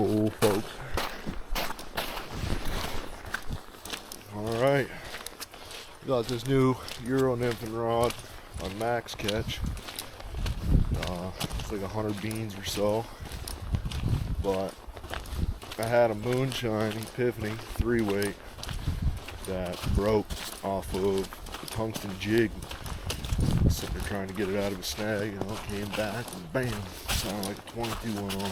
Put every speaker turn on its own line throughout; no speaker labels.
Oh, folks. Alright. Got this new Eruo nymphing rod on Maxcatch. It's like 100 beans or so. But I had a moonshine epiphany 3-weight that broke off of the tungsten jig. Sitting there trying to get it out of a snag, came back and bam, sounded like a 22 went on.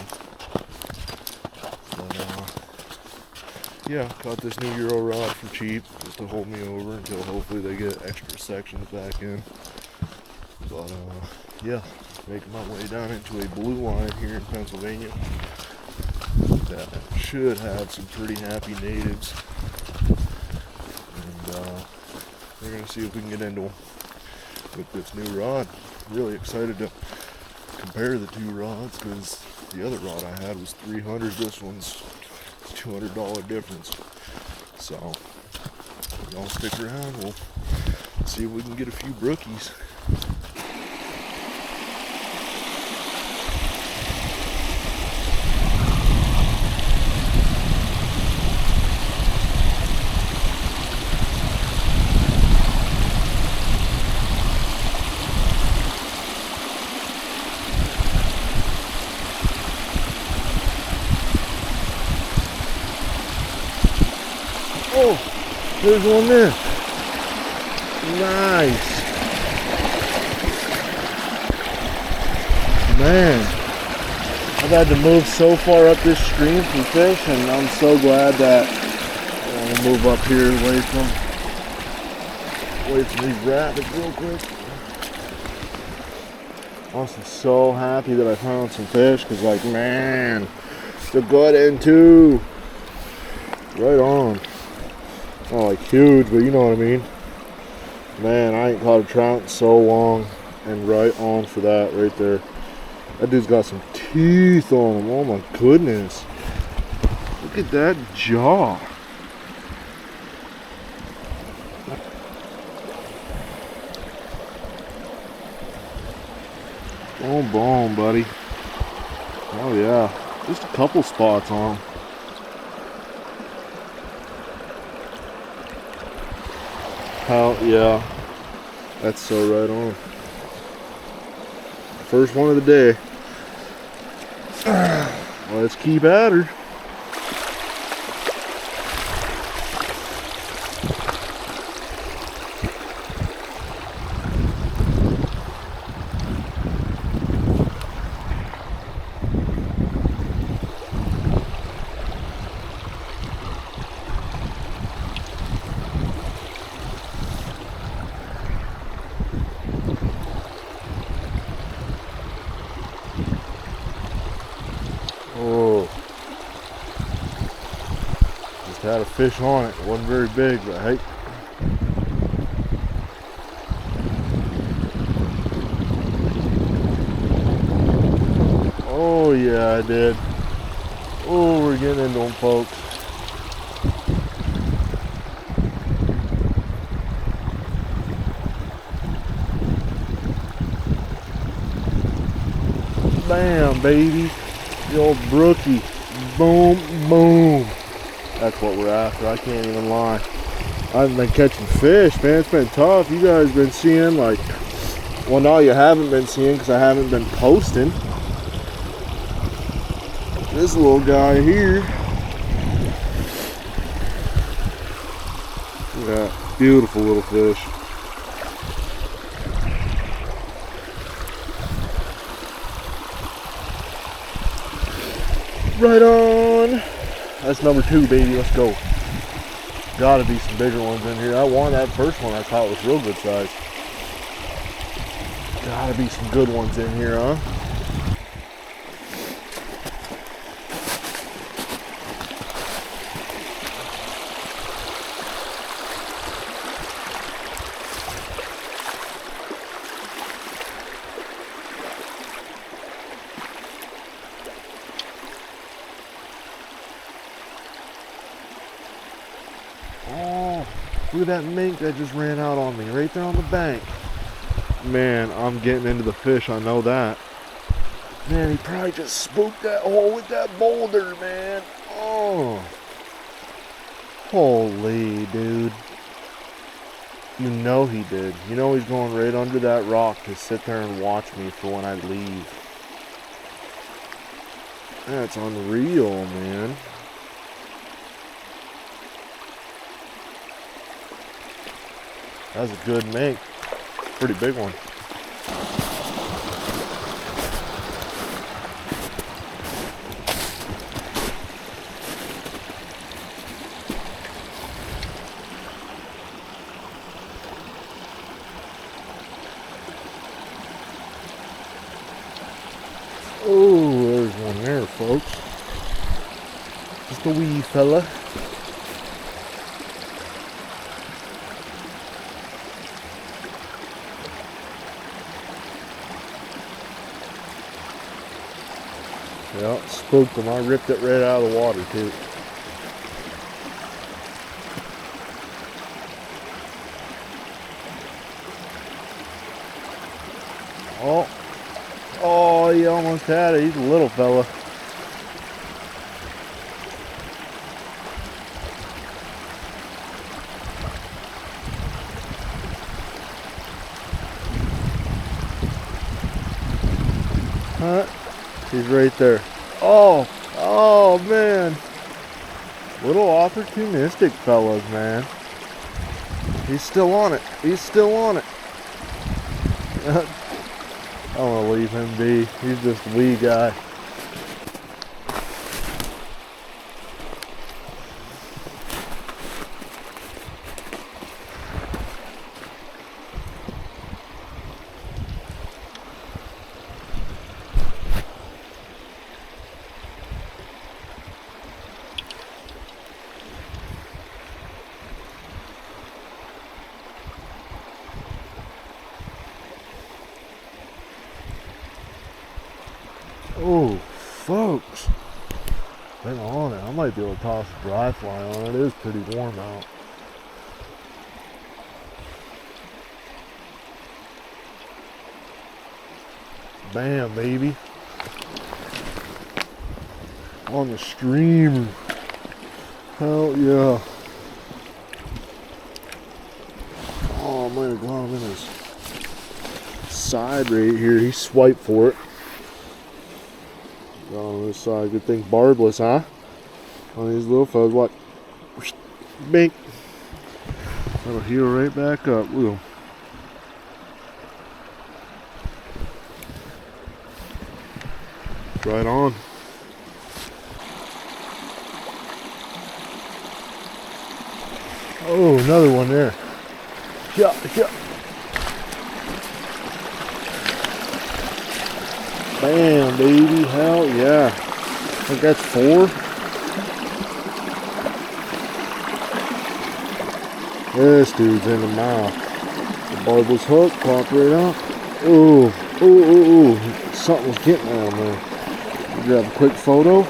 But yeah, caught this new Eruo rod for cheap just to hold me over until hopefully they get extra sections back in. But yeah, making my way down into a blue line here in Pennsylvania that should have some pretty happy natives, and we're gonna see if we can get into them with this new rod. Really excited to compare the two rods because the other rod I had was $300. This one's $200 difference. So y'all stick around. We'll see if we can get a few brookies. Oh, there's one there. Nice. Man, I've had to move so far up this stream for fish, and I'm so glad that I'm gonna move up here away from these rapids real quick. I'm so happy that I found some fish because, like, man, it's a good end too. Right on. Not like huge, but you know what I mean. Man, I ain't caught a trout in so long, and right on for that right there. That dude's got some teeth on him. Oh my goodness. Look at that jaw. Boom, boom, buddy. Oh yeah. Just a couple spots on him. How, yeah, that's so right on. First one of the day. Let's keep at her. Had a fish on it. It wasn't very big, but hey. Oh yeah, I did. Oh, we're getting into them, folks. Bam, baby. The old brookie. Boom, boom. That's what we're after. I can't even lie. I haven't been catching fish, man. It's been tough. You guys been seeing, like, well, no, you haven't been seeing because I haven't been posting. This little guy here. Look at that beautiful little fish. Right on. That's number 2, baby. Let's go. Gotta be some bigger ones in here. That first one I caught was real good size. Gotta be some good ones in here, huh? Oh, look at that mink that just ran out on me right there on the bank. Man, I'm getting into the fish, I know that. Man, he probably just spooked that hole with that boulder, man. Oh. Holy, dude. You know he did. You know he's going right under that rock to sit there and watch me for when I leave. That's unreal, man. That's a good make. Pretty big one. Oh, there's one there, folks. Just a wee fella. Yeah, spooked him. I ripped it right out of the water, too. Oh. Oh, he almost had it. He's a little fella. Huh? He's right there. Oh, oh man. Little opportunistic fellas, man. He's still on it. He's still on it. I want to leave him be. He's just a wee guy. Oh, folks, been on it. I might be able to toss a dry fly on it. It is pretty warm out. Bam, baby. On the streamer. Hell yeah. Oh, I might have got him in his side right here. He swiped for it. On this side, good thing barbless, huh? On these little fellas, what? Bink. That'll heal right back up. Look. Right on. Oh, another one there. Yeah, yeah. Bam, baby, hell yeah. I think that's 4. This dude's in the mouth. The barbless hook, pop right up. Ooh, ooh, ooh, ooh. Something was getting on there. Grab a quick photo.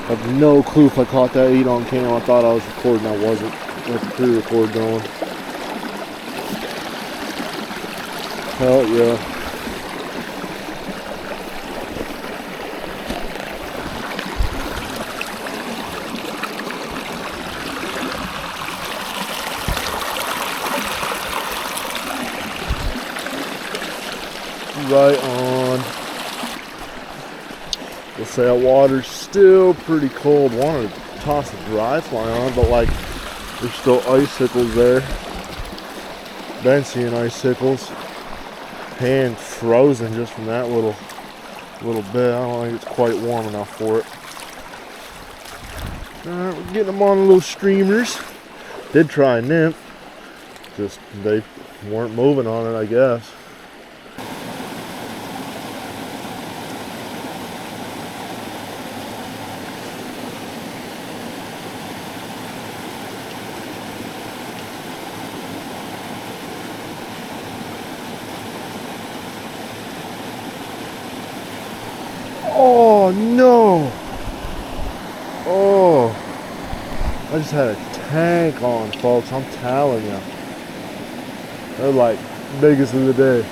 I have no clue if I caught that 8 on camera. I thought I was recording, I wasn't. Got the pre-record going. Hell yeah. Right on. We'll say that water's still pretty cold. Wanted to toss a dry fly on, but like there's still icicles there. Been seeing icicles. Hand frozen just from that little bit. I don't think it's quite warm enough for it. Alright, we're getting them on little streamers. Did try a nymph. Just they weren't moving on it, I guess. Oh no! Oh, I just had a tank on, folks. I'm telling you, they're like biggest of the day.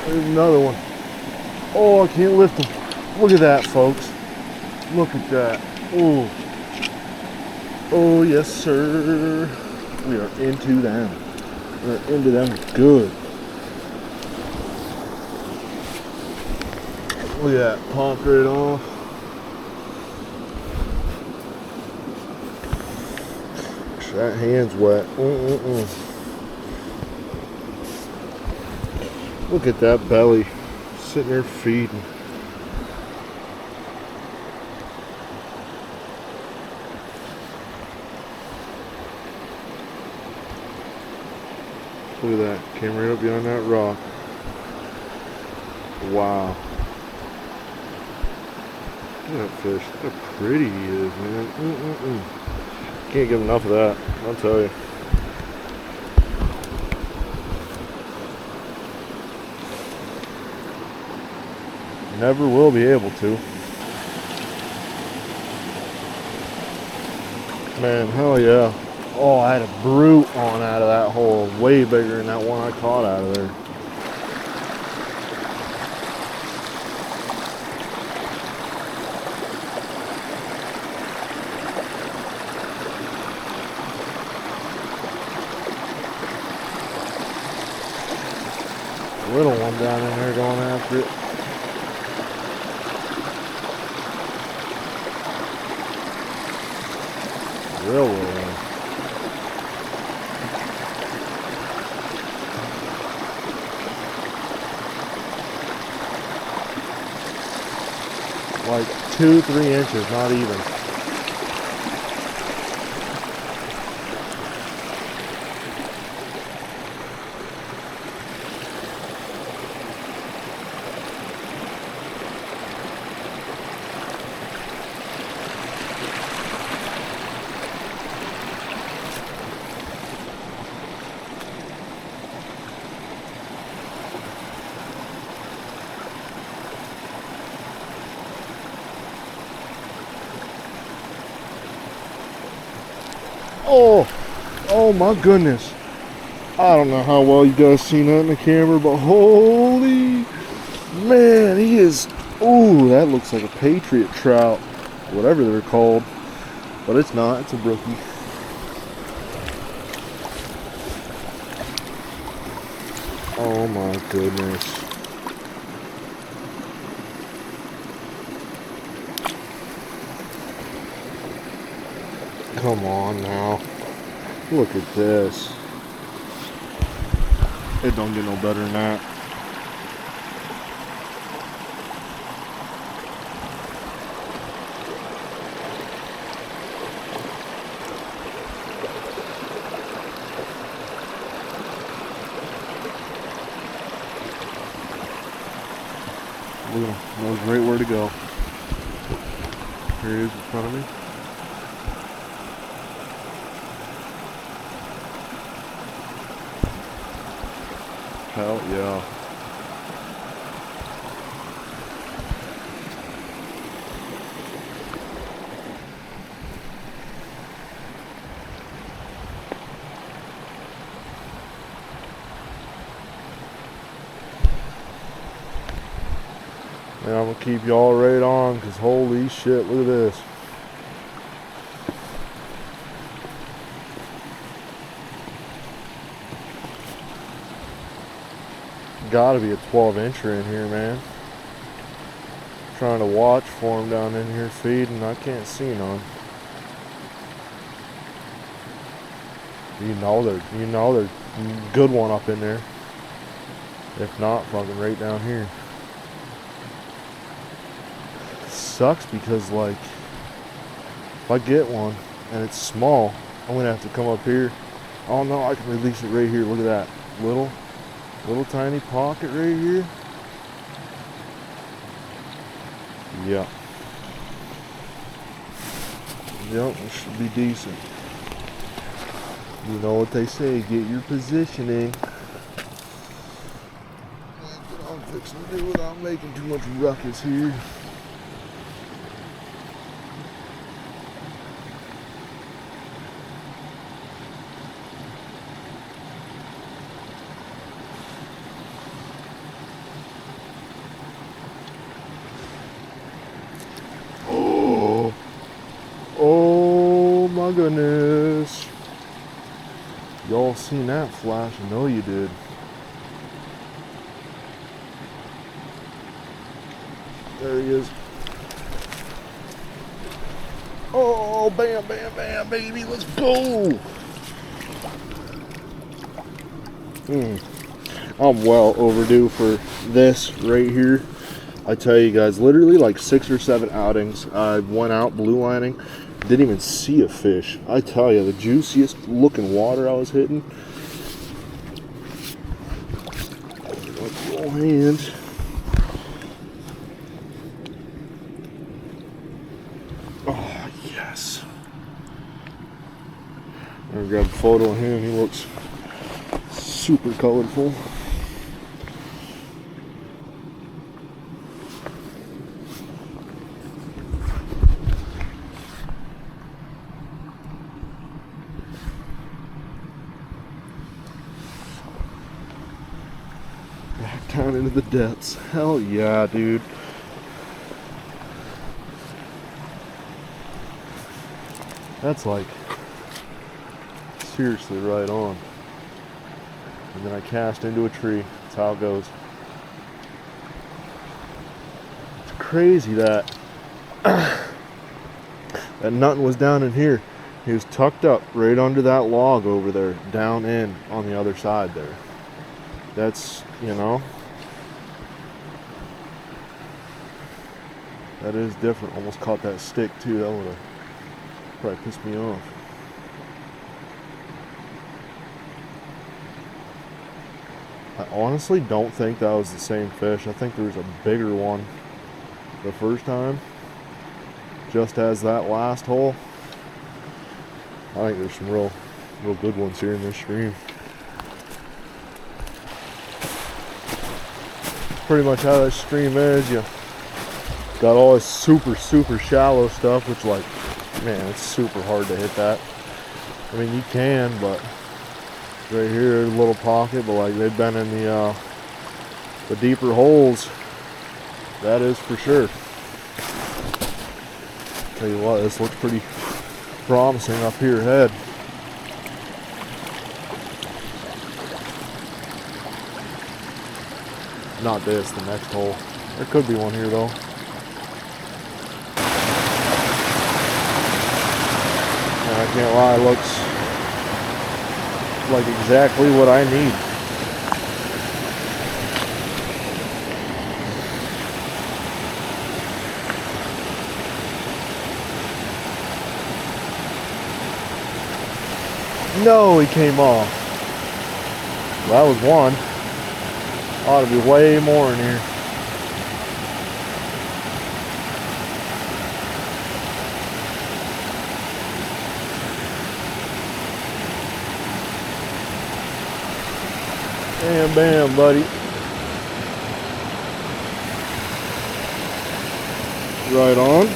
There's another one. Oh, I can't lift them. Look at that, folks. Look at that. Oh. Oh, yes, sir. We are into them. We're into them good. Look at that. Popped right off. That hand's wet. Look at that belly. Sitting there feeding. Look at that. Came right up behind that rock. Wow. Look at that fish. Look how pretty he is, man. Can't get enough of that, I'll tell you. Never will be able to. Man, hell yeah. Oh, I had a brute on out of that hole. Way bigger than that one I caught out of there. Little one down in there going after it. Real little one. Like 2-3 inches, not even. Oh my goodness. I don't know how well you guys seen that in the camera, but holy man, he is, ooh, that looks like a Patriot trout, whatever they're called, but it's not, it's a brookie. Oh my goodness. Come on now. Look at this. It don't get no better than that. Look at him. Knows right where to go. Here he is in front of me. Hell yeah. And I'm gonna keep y'all right on, because holy shit, look at this. Gotta be a 12-incher in here, man. Trying to watch for him down in here feeding, I can't see none. You know there's a good one up in there. If not, fucking right down here. It sucks because, like, if I get one and it's small, I'm gonna have to come up here. Oh no, I can release it right here. Look at that. Little tiny pocket right here. Yeah. Yep, it should be decent. You know what they say, get your positioning. That's what I'm fixing to do without making too much ruckus here. goodness. Y'all seen that flash? I know you did. There he is. Oh, bam, bam, bam, baby. Let's go. I'm well overdue for this right here. I tell you guys, literally like 6 or 7 outings. I went out blue lining, didn't even see a fish. I tell you, the juiciest looking water I was hitting. Full hand. Oh, yes. I'm gonna grab a photo of him. He looks super colorful. Back down into the depths. Hell yeah, dude. That's like seriously right on. And then I cast into a tree. That's how it goes. It's crazy that that nothing was down in here. He was tucked up right under that log over there, down in on the other side there. That's, you know, that is different. Almost caught that stick too. That would have probably pissed me off. I honestly don't think that was the same fish. I think there was a bigger one the first time, just as that last hole. I think there's some real good ones here in this stream. Pretty much how that stream is. You got all this super shallow stuff, which, like, man, it's super hard to hit that. I mean, you can, but right here, a little pocket, but like they've been in the deeper holes. That is for sure. Tell you what, this looks pretty promising up here ahead. Not this, the next hole. There could be one here though. And I can't lie, it looks like exactly what I need. No, he came off. Well, that was one. Ought to be way more in here. Bam, bam, buddy. Right on.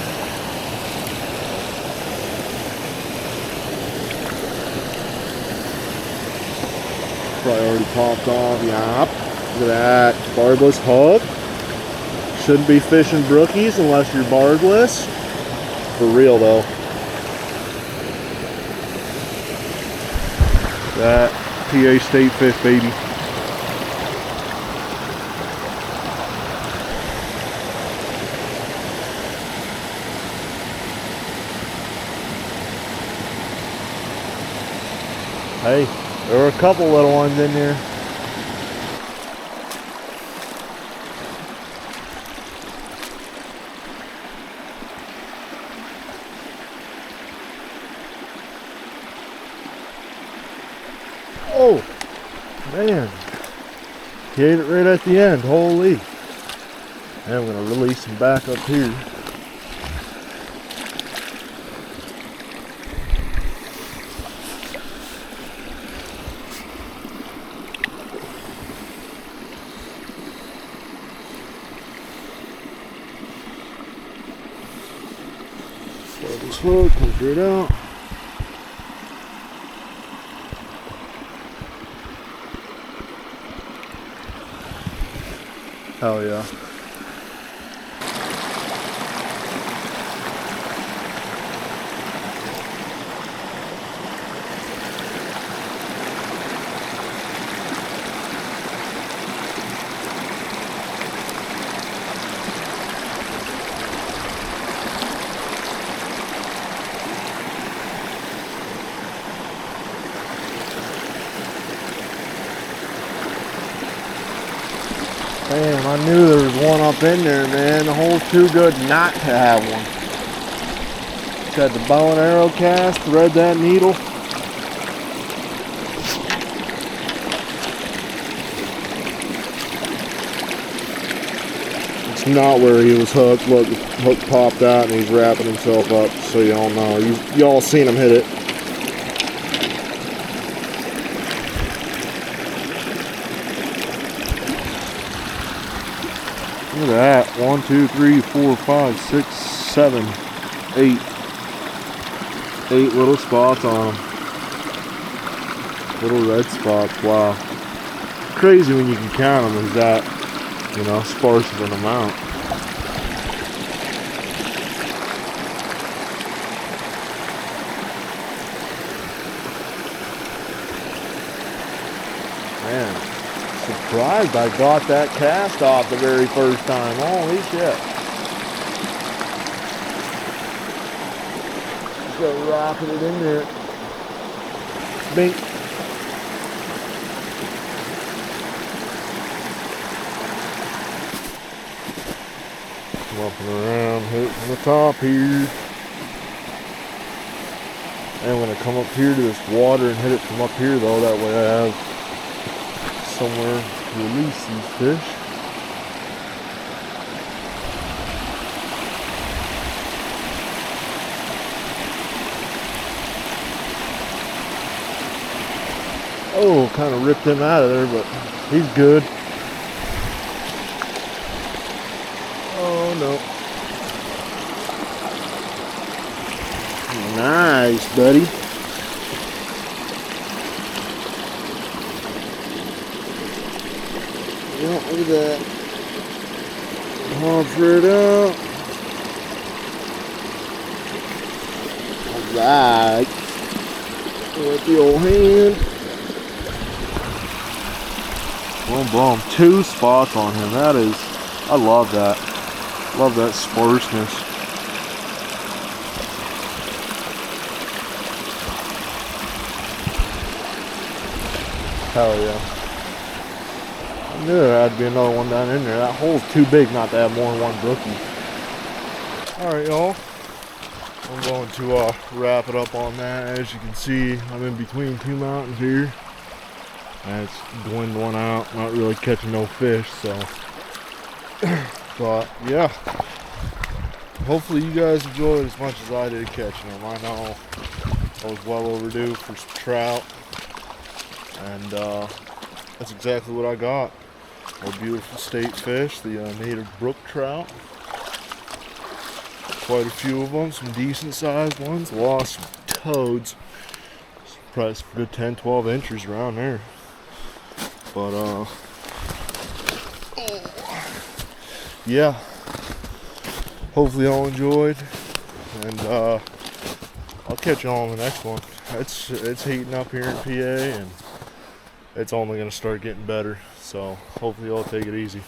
Probably already popped off. Yep. Look at that. Barbless hook. Shouldn't be fishing brookies unless you're barbless. For real though. That PA State fish, baby. Hey, there were a couple little ones in there. Oh, man. He ate it right at the end. Holy. And I'm going to release him back up here. This hook comes right out. Hell yeah. Damn, I knew there was one up in there, man. The hole's too good not to have one. Got the bow and arrow cast, thread that needle. It's not where he was hooked. Look, the hook popped out and he's wrapping himself up, so y'all know. Y'all seen him hit it. Look at that. 1, 2, 3, 4, 5, 6, 7, 8. 8 little spots on them. Little red spots. Wow. Crazy when you can count them as that, you know, sparse of an amount. Man, surprised I got that cast off the very first time. Holy shit. Just rocking it in there. Bink. Lumping around, hitting the top here. And I'm going to come up here to this water and hit it from up here though. That way I have somewhere to release these fish. Oh, kind of ripped him out of there, but he's good. Oh no. Nice, buddy. Yeah, look at that. Offer it up. Alright. With the old hand. Boom, boom. 2 spots on him. That is, I love that. Love that sparseness. Hell yeah. I knew there had to be another one down in there. That hole's too big not to have more than one brookie. Alright, y'all. I'm going to wrap it up on that. As you can see, I'm in between 2 mountains here. And it's dwindling out, not really catching no fish, so. But yeah, hopefully you guys enjoyed as much as I did catching them. I know I was well overdue for some trout, and that's exactly what I got. A beautiful state fish, the native brook trout. Quite a few of them, some decent sized ones. Lost some toads, probably a good 10-12 inches around there. But yeah, hopefully y'all enjoyed, and I'll catch y'all on the next one. It's heating up here in PA, and it's only gonna start getting better, so hopefully y'all take it easy.